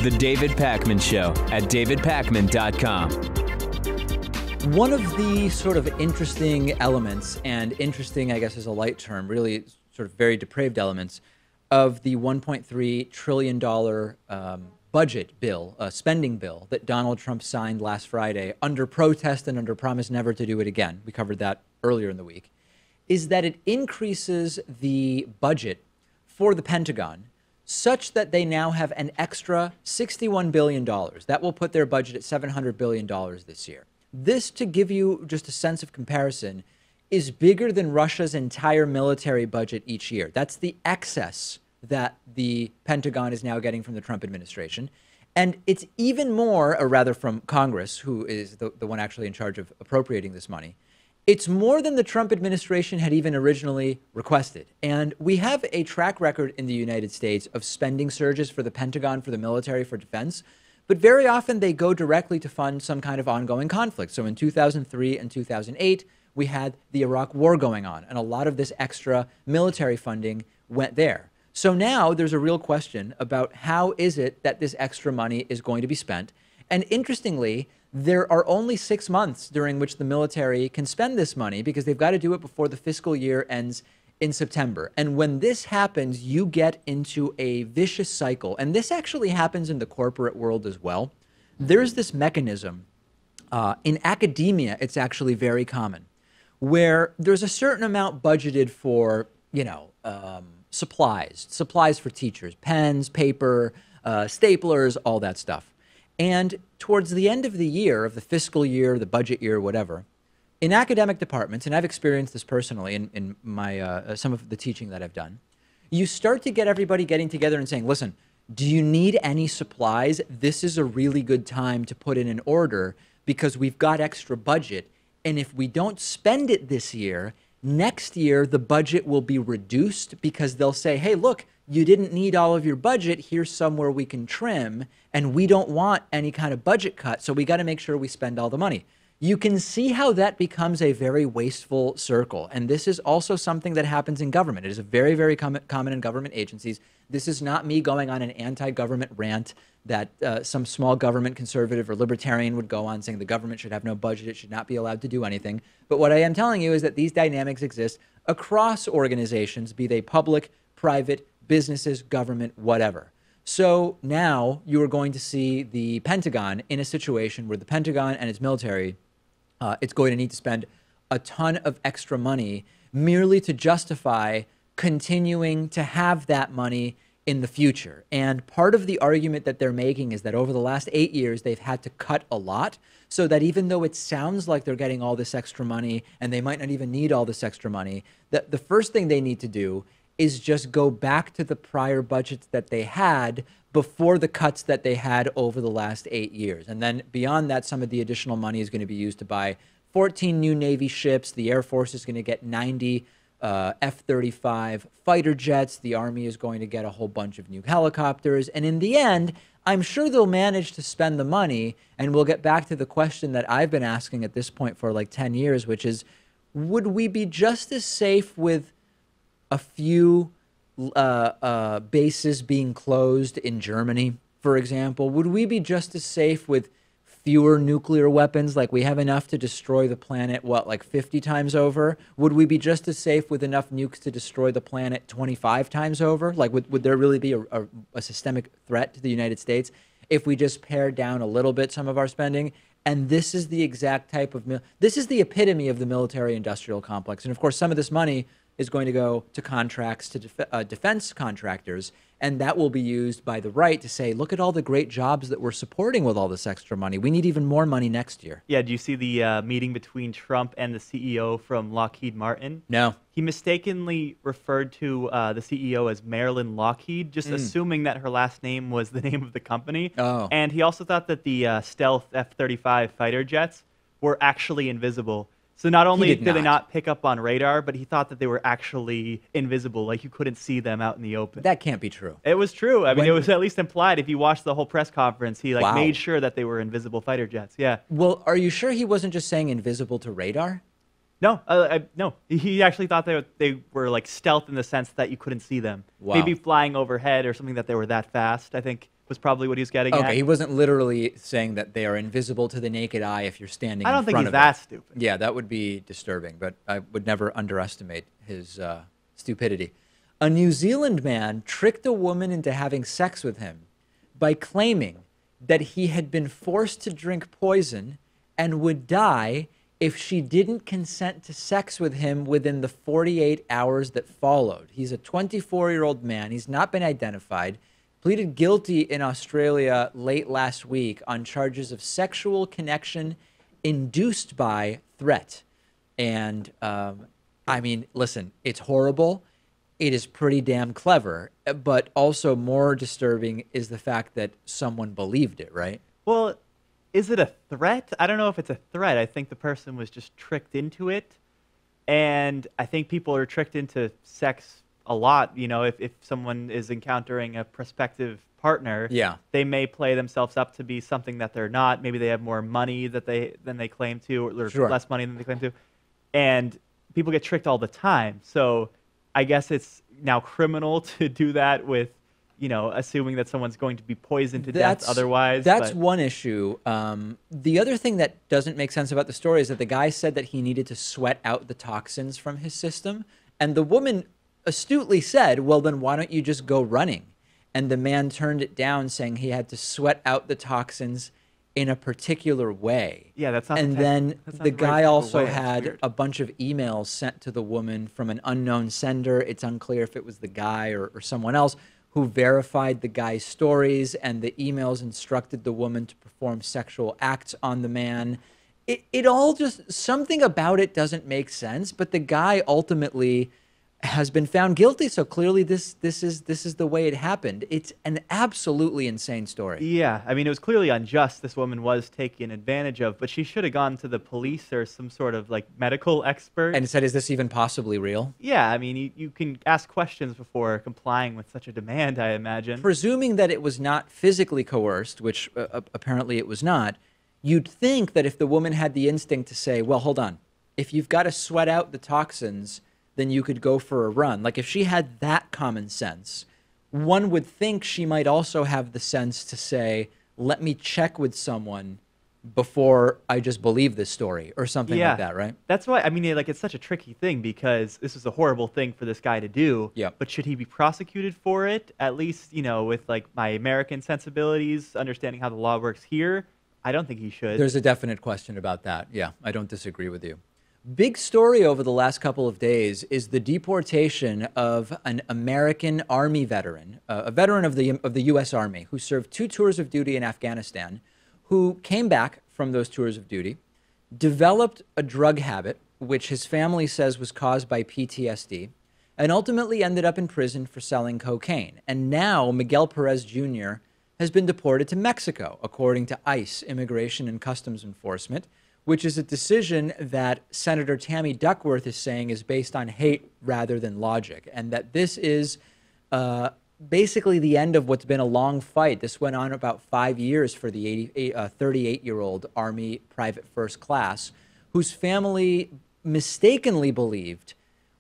The David Pakman Show at davidpakman.com. One of the sort of interesting elements, and interesting, I guess, is a light term, really sort of very depraved elements of the $1.3 trillion budget bill, spending bill that Donald Trump signed last Friday under protest and under promise never to do it again. We covered that earlier in the week, is that it increases the budget for the Pentagon such that they now have an extra $61 billion. That will put their budget at $700 billion this year. This, to give you just a sense of comparison, is bigger than Russia's entire military budget each year. That's the excess that the Pentagon is now getting from the Trump administration. And it's even more, or rather from Congress, who is the one actually in charge of appropriating this money. It's more than the Trump administration had even originally requested. And we have a track record in the United States of spending surges for the Pentagon, for the military, for defense. But very often they go directly to fund some kind of ongoing conflict. So in 2003 and 2008, we had the Iraq War going on, and a lot of this extra military funding went there. So now there's a real question about how is it that this extra money is going to be spent. And interestingly, there are only 6 months during which the military can spend this money because they've got to do it before the fiscal year ends in September. And when this happens, you get into a vicious cycle. And this actually happens in the corporate world as well. There's this mechanism. In academia, it's actually very common, where there's a certain amount budgeted for, supplies for teachers, pens, paper, staplers, all that stuff. And towards the end of the year, of the fiscal year, the budget year, whatever, in academic departments, and I've experienced this personally in my some of the teaching that I've done, you start to get everybody getting together and saying, listen, do you need any supplies? This is a really good time to put in an order because we've got extra budget. And if we don't spend it this year, next year the budget will be reduced because they'll say, hey, look, you didn't need all of your budget. Here's somewhere we can trim. And we don't want any kind of budget cut. So we got to make sure we spend all the money. You can see how that becomes a very wasteful circle. And this is also something that happens in government. It is a very, very common in government agencies. This is not me going on an anti-government rant that some small government conservative or libertarian would go on saying the government should have no budget. It should not be allowed to do anything. But what I am telling you is that these dynamics exist across organizations, be they public, private, businesses, government, whatever. So now you are going to see the Pentagon in a situation where the Pentagon and its military, it's going to need to spend a ton of extra money merely to justify continuing to have that money in the future. And part of the argument that they're making is that over the last 8 years, they've had to cut a lot so that even though it sounds like they're getting all this extra money and they might not even need all this extra money, that the first thing they need to do is just go back to the prior budgets that they had before the cuts that they had over the last 8 years. And then beyond that, some of the additional money is going to be used to buy 14 new Navy ships. The Air Force is going to get 90 F-35 fighter jets. The Army is going to get a whole bunch of new helicopters. And in the end, I'm sure they'll manage to spend the money. And we'll get back to the question that I've been asking at this point for like 10 years, which is, would we be just as safe with a few bases being closed in Germany, for example? Would we be just as safe with fewer nuclear weapons? Like we have enough to destroy the planet, what, like 50 times over? Would we be just as safe with enough nukes to destroy the planet 25 times over? Like would there really be a systemic threat to the United States if we just pared down a little bit some of our spending? And this is the exact type of, this is the epitome of the military industrial complex. And of course, some of this money is going to go to contracts to defense contractors, and that will be used by the right to say, look at all the great jobs that we're supporting with all this extra money. We need even more money next year. Yeah, do you see the meeting between Trump and the CEO from Lockheed Martin? No. He mistakenly referred to the CEO as Marilyn Lockheed, just assuming that her last name was the name of the company. Oh. And he also thought that the stealth F-35 fighter jets were actually invisible. So not only did they not pick up on radar, but he thought that they were actually invisible, like you couldn't see them out in the open. That can't be true. It was true. I mean, it was at least implied. If you watched the whole press conference, he made sure that they were invisible fighter jets. Yeah. Well, are you sure he wasn't just saying invisible to radar? No, no. He actually thought they were like stealth in the sense that you couldn't see them. Wow. Maybe flying overhead or something, that they were that fast. I think was probably what he was getting at. Okay, he wasn't literally saying that they are invisible to the naked eye if you're standing in front of it. I don't think he's that stupid. Yeah, that would be disturbing, but I would never underestimate his stupidity. A New Zealand man tricked a woman into having sex with him by claiming that he had been forced to drink poison and would die if she didn't consent to sex with him within the 48 hours that followed. He's a 24-year-old man. He's not been identified. Pleaded guilty in Australia late last week on charges of sexual connection induced by threat. And, I mean, listen, it's horrible. It is pretty damn clever. But also more disturbing is the fact that someone believed it, right? Well, is it a threat? I don't know if it's a threat. I think the person was just tricked into it. And I think people are tricked into sex a lot. You know, if someone is encountering a prospective partner, they may play themselves up to be something that they're not. Maybe they have more money than they claim to, or less money than they claim to. And people get tricked all the time. So I guess it's now criminal to do that with, you know, assuming that someone's going to be poisoned to death otherwise. That's one issue. The other thing that doesn't make sense about the story is that the guy said that he needed to sweat out the toxins from his system. And the woman astutely said, well, then why don't you just go running? And the man turned it down, saying he had to sweat out the toxins in a particular way. Yeah, that's not. And then the guy also had a bunch of emails sent to the woman from an unknown sender. It's unclear if it was the guy or someone else, who verified the guy's stories, and the emails instructed the woman to perform sexual acts on the man. It all just, something about it doesn't make sense, but the guy ultimately has been found guilty, so clearly this is the way it happened. It's an absolutely insane story. Yeah, I mean, it was clearly unjust. This woman was taken advantage of, but she should have gone to the police or some sort of like medical expert and said, is this even possibly real? Yeah, I mean, you can ask questions before complying with such a demand, I imagine. Presuming that it was not physically coerced, which apparently it was not, you'd think that if the woman had the instinct to say, well, hold on, if you've got to sweat out the toxins, then you could go for a run. Like if she had that common sense, one would think she might also have the sense to say, let me check with someone before I just believe this story or something like that, right? That's why, I mean, like it's such a tricky thing because this is a horrible thing for this guy to do. Yeah. But should he be prosecuted for it? At least, you know, with like my American sensibilities, understanding how the law works here, I don't think he should. There's a definite question about that. Yeah, I don't disagree with you. Big story over the last couple of days is the deportation of an American Army veteran, a veteran of the U.S. Army who served 2 tours of duty in Afghanistan, who came back from those tours of duty, developed a drug habit, which his family says was caused by PTSD, and ultimately ended up in prison for selling cocaine. And now Miguel Perez Jr. has been deported to Mexico, according to ICE, Immigration and Customs Enforcement, which is a decision that Senator Tammy Duckworth is saying is based on hate rather than logic, and that this is basically the end of what's been a long fight. This went on about 5 years for the 38-year-old Army private first class, whose family mistakenly believed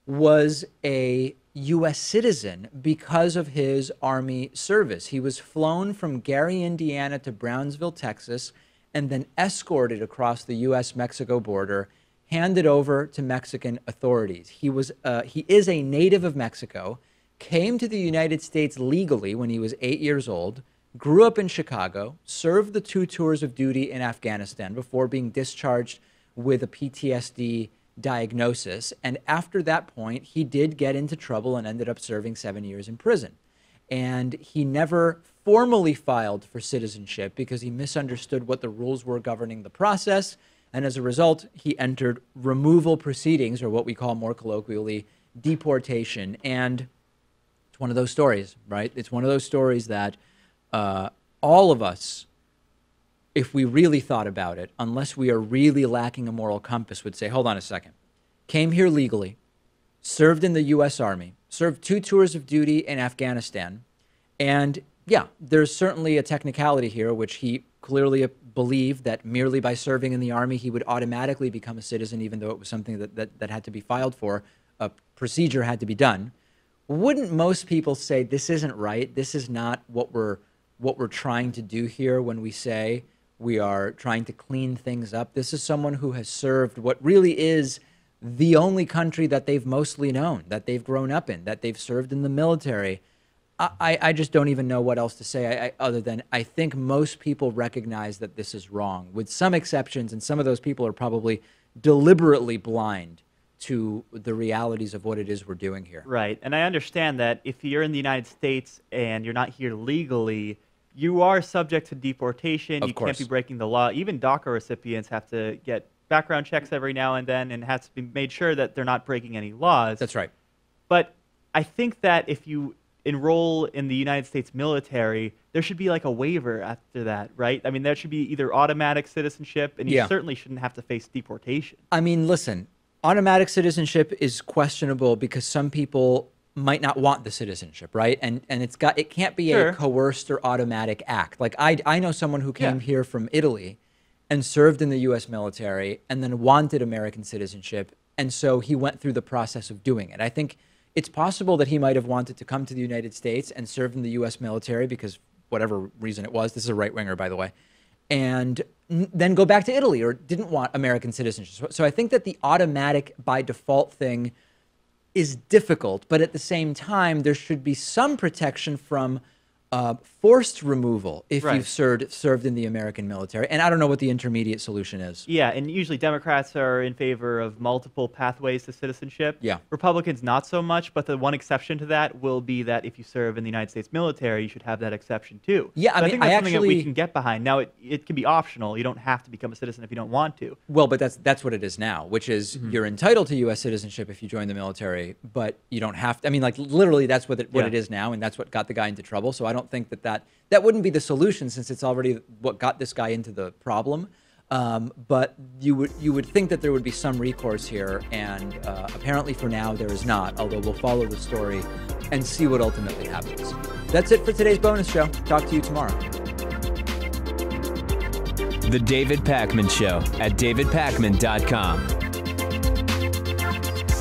was a U.S. citizen because of his Army service. He was flown from Gary, Indiana to Brownsville, Texas, and then escorted across the U.S.-Mexico border, handed over to Mexican authorities. He is a native of Mexico, came to the United States legally when he was 8 years old, grew up in Chicago, served the 2 tours of duty in Afghanistan before being discharged with a PTSD diagnosis. And after that point, he did get into trouble and ended up serving 7 years in prison. And he never formally filed for citizenship because he misunderstood what the rules were governing the process. And as a result, he entered removal proceedings, or what we call more colloquially deportation. And it's one of those stories, right? It's one of those stories that all of us, if we really thought about it, unless we are really lacking a moral compass, would say, hold on a second. Came here legally, served in the U.S. Army, served 2 tours of duty in Afghanistan, and yeah, there's certainly a technicality here, which he clearly believed that merely by serving in the Army, he would automatically become a citizen, even though it was something that had to be filed for. A procedure had to be done. Wouldn't most people say, this isn't right, this is not what we're what we're trying to do here when we say we are trying to clean things up. This is someone who has served what really is the only country that they've mostly known, that they've grown up in, that they've served in the military. I just don't even know what else to say other than I think most people recognize that this is wrong, with some exceptions, and some of those people are probably deliberately blind to the realities of what it is we're doing here. Right. And I understand that if you're in the United States and you're not here legally, you are subject to deportation. You can't be breaking the law. Even DACA recipients have to get background checks every now and then and has to be made sure that they're not breaking any laws. That's right. But I think that if you enroll in the United States military, there should be like a waiver after that, right? I mean, there should be either automatic citizenship, and you certainly shouldn't have to face deportation. I mean, listen, automatic citizenship is questionable because some people might not want the citizenship, right? And it can't be a coerced or automatic act. Like I know someone who came here from Italy and served in the US military and then wanted American citizenship, and so he went through the process of doing it. I think it's possible that he might have wanted to come to the United States and serve in the US military because whatever reason it was, this is a right-winger, by the way, and then go back to Italy, or didn't want American citizenship. So I think that the automatic by default thing is difficult, but at the same time, there should be some protection from forced removal if you've served in the American military. And I don't know what the intermediate solution is. Yeah, and usually Democrats are in favor of multiple pathways to citizenship. Yeah. Republicans not so much, but the one exception to that will be that if you serve in the United States military, you should have that exception too. Yeah, I think that's something that we can get behind. Now, it can be optional. You don't have to become a citizen if you don't want to. Well, but that's what it is now, which is you're entitled to U.S. citizenship if you join the military, but you don't have to. I mean, like literally that's what it is now, and that's what got the guy into trouble. So I don't think that wouldn't be the solution, since it's already what got this guy into the problem. But you would think that there would be some recourse here, and apparently for now there is not, although we'll follow the story and see what ultimately happens. That's it for today's bonus show. Talk to you tomorrow. The David Pakman Show at davidpakman.com.